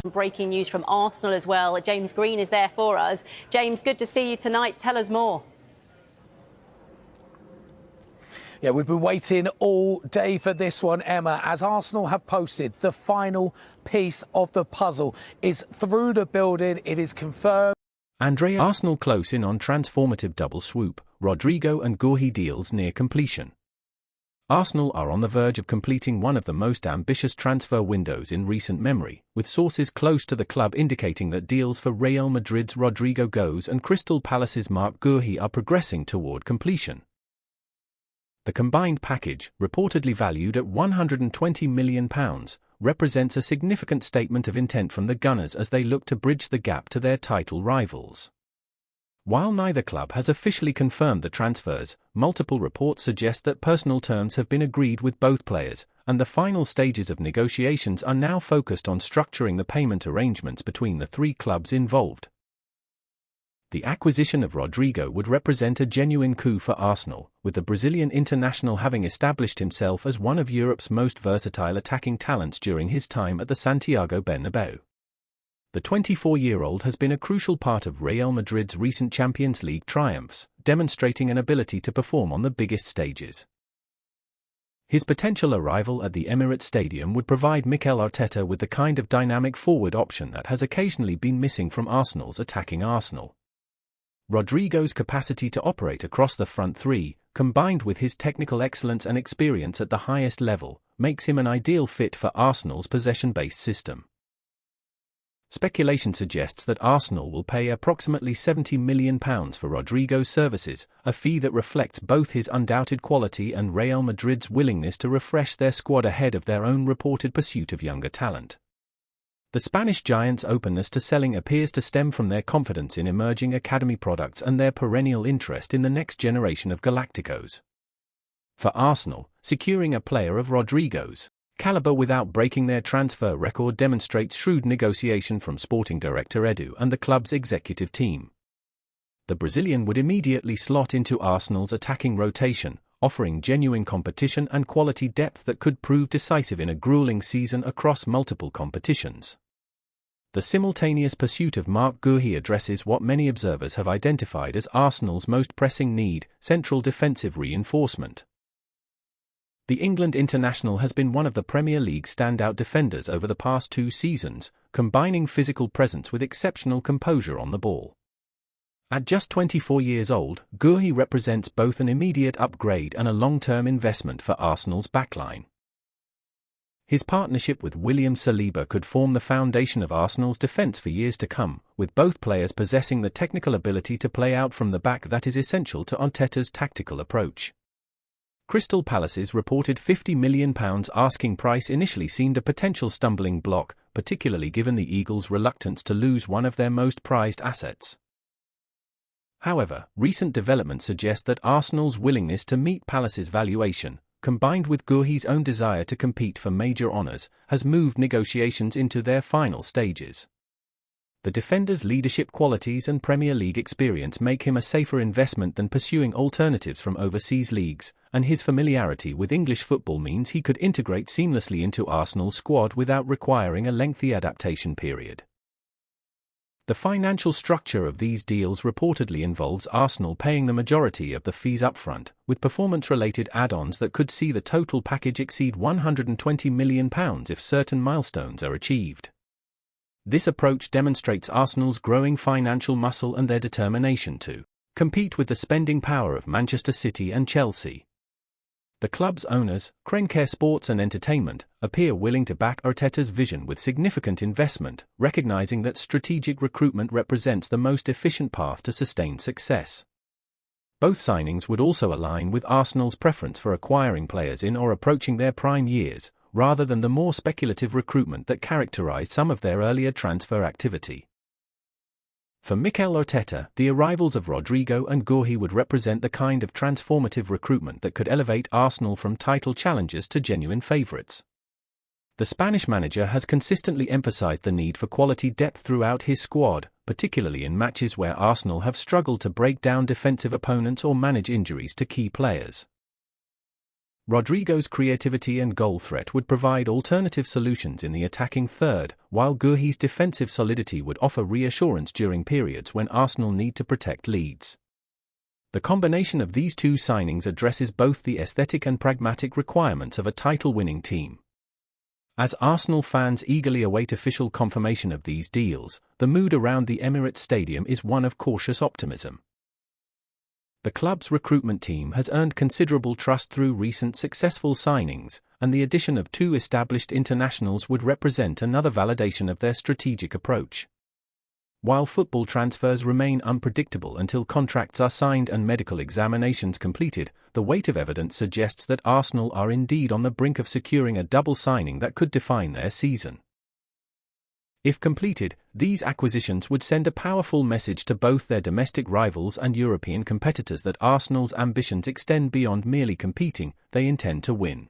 Breaking news from Arsenal as well. James Green is there for us. James, good to see you tonight. Tell us more. Yeah, we've been waiting all day for this one, Emma, as Arsenal have posted the final piece of the puzzle is through the building. It is confirmed. Arsenal close in on transformative double swoop, Rodrygo and Guehi deals near completion. Arsenal are on the verge of completing one of the most ambitious transfer windows in recent memory, with sources close to the club indicating that deals for Real Madrid's Rodrygo Goes and Crystal Palace's Marc Guehi are progressing toward completion. The combined package, reportedly valued at £120 million, represents a significant statement of intent from the Gunners as they look to bridge the gap to their title rivals. While neither club has officially confirmed the transfers, multiple reports suggest that personal terms have been agreed with both players, and the final stages of negotiations are now focused on structuring the payment arrangements between the three clubs involved. The acquisition of Rodrygo would represent a genuine coup for Arsenal, with the Brazilian international having established himself as one of Europe's most versatile attacking talents during his time at the Santiago Bernabeu. The 24-year-old has been a crucial part of Real Madrid's recent Champions League triumphs, demonstrating an ability to perform on the biggest stages. His potential arrival at the Emirates Stadium would provide Mikel Arteta with the kind of dynamic forward option that has occasionally been missing from Arsenal's attacking arsenal. Rodrygo's capacity to operate across the front three, combined with his technical excellence and experience at the highest level, makes him an ideal fit for Arsenal's possession-based system. Speculation suggests that Arsenal will pay approximately £70 million for Rodrygo's services, a fee that reflects both his undoubted quality and Real Madrid's willingness to refresh their squad ahead of their own reported pursuit of younger talent. The Spanish giants' openness to selling appears to stem from their confidence in emerging academy products and their perennial interest in the next generation of Galacticos. For Arsenal, securing a player of Rodrygo's caliber without breaking their transfer record demonstrates shrewd negotiation from sporting director Edu and the club's executive team. The Brazilian would immediately slot into Arsenal's attacking rotation, offering genuine competition and quality depth that could prove decisive in a grueling season across multiple competitions. The simultaneous pursuit of Marc Guehi addresses what many observers have identified as Arsenal's most pressing need: central defensive reinforcement. The England international has been one of the Premier League's standout defenders over the past 2 seasons, combining physical presence with exceptional composure on the ball. At just 24 years old, Guehi represents both an immediate upgrade and a long-term investment for Arsenal's backline. His partnership with William Saliba could form the foundation of Arsenal's defence for years to come, with both players possessing the technical ability to play out from the back that is essential to Arteta's tactical approach. Crystal Palace's reported £50 million asking price initially seemed a potential stumbling block, particularly given the Eagles' reluctance to lose one of their most prized assets. However, recent developments suggest that Arsenal's willingness to meet Palace's valuation, combined with Guehi's own desire to compete for major honours, has moved negotiations into their final stages. The defender's leadership qualities and Premier League experience make him a safer investment than pursuing alternatives from overseas leagues, and his familiarity with English football means he could integrate seamlessly into Arsenal's squad without requiring a lengthy adaptation period. The financial structure of these deals reportedly involves Arsenal paying the majority of the fees upfront, with performance-related add-ons that could see the total package exceed £120 million if certain milestones are achieved. This approach demonstrates Arsenal's growing financial muscle and their determination to compete with the spending power of Manchester City and Chelsea. The club's owners, Kroenke Sports and Entertainment, appear willing to back Arteta's vision with significant investment, recognizing that strategic recruitment represents the most efficient path to sustained success. Both signings would also align with Arsenal's preference for acquiring players in or approaching their prime years, rather than the more speculative recruitment that characterized some of their earlier transfer activity. For Mikel Arteta, the arrivals of Rodrygo and Guehi would represent the kind of transformative recruitment that could elevate Arsenal from title challengers to genuine favourites. The Spanish manager has consistently emphasised the need for quality depth throughout his squad, particularly in matches where Arsenal have struggled to break down defensive opponents or manage injuries to key players. Rodrigo's creativity and goal threat would provide alternative solutions in the attacking third, while Guehi's defensive solidity would offer reassurance during periods when Arsenal need to protect leads. The combination of these two signings addresses both the aesthetic and pragmatic requirements of a title-winning team. As Arsenal fans eagerly await official confirmation of these deals, the mood around the Emirates Stadium is one of cautious optimism. The club's recruitment team has earned considerable trust through recent successful signings, and the addition of two established internationals would represent another validation of their strategic approach. While football transfers remain unpredictable until contracts are signed and medical examinations completed, the weight of evidence suggests that Arsenal are indeed on the brink of securing a double signing that could define their season. If completed, these acquisitions would send a powerful message to both their domestic rivals and European competitors that Arsenal's ambitions extend beyond merely competing, they intend to win.